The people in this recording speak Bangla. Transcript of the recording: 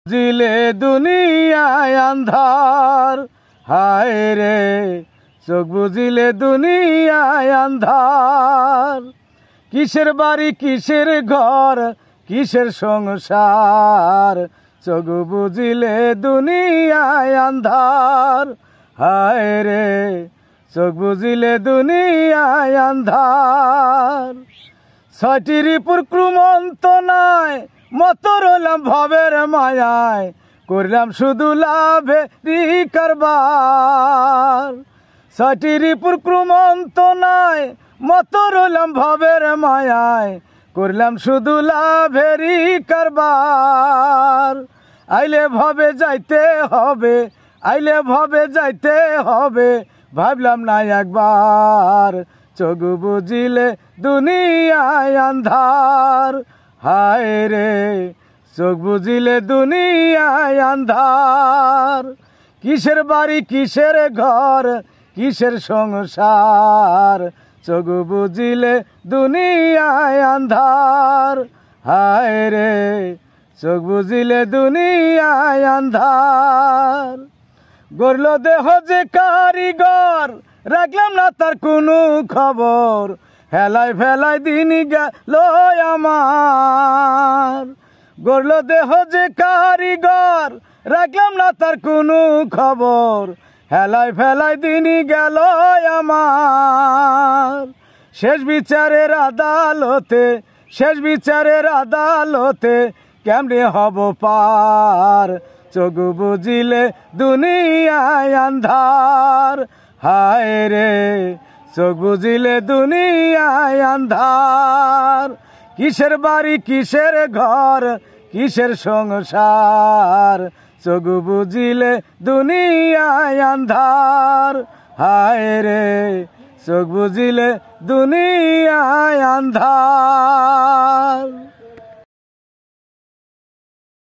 জিলে দুনিয়ায় আন্ধার, হায় রে চোখ বুঝিলে দুনিয়ায় আন্ধার। কিসের বাড়ি কিসের ঘর কিসের সংসার, চোখ বুঝিলে দুনিয়ায় আন্ধার, হায় রে চোখ বুঝিলে দুনিয়ায় আন্ধার। ছয়টি রিপুর ক্রুমন্তনায় মত রইলাম ভবের মায়ায়, করলাম শুধু লাভে কারবার। ছয়টি রিপুর ক্রুমন্তনায় মত রইলাম ভবের মায়ায়, করলাম শুধু লাভেরই কারবার। আইলে ভবে যাইতে হবে, আইলে ভবে যাইতে হবে, ভাবলাম না একবার। চোখ বুঝিলে দুনিয়ায় আন্ধার, হায় রে চোখ বুঝিলে দুনিয়ায় আন্ধার। কিসের বাড়ি কিসের ঘর কিসের সংসার, চোখ বুঝিলে দুনিয়ায় আন্ধার, হায় রে চোখ বুঝিলে দুনিয়ায় আন্ধার। গড়ল দেহ যে কারিগর, রাখলাম না তার কোনো খবর, হেলায় ফেলায় দিন গেল আমার। গড়ল দেহ যে কারিগর, রাখলাম না তার কোনো খবর, হেলায় ফেলায় দিন গেল আমার। শেষ বিচারের আদালতে, শেষ বিচারের আদালতে কেমনে হব পার, চোখ বুঝিলে দুনিয়ায় আন্ধার, হায় রে চোখ বুঝিলে দুনিয়ায় আন্ধার। কিসের বাড়ি কিসের ঘর কিসের সংসার, চোখ বুঝিলে দুনিয়ায় আন্ধার, হায় রে চোখ বুঝিলে দুনিয়ায় আন্ধার।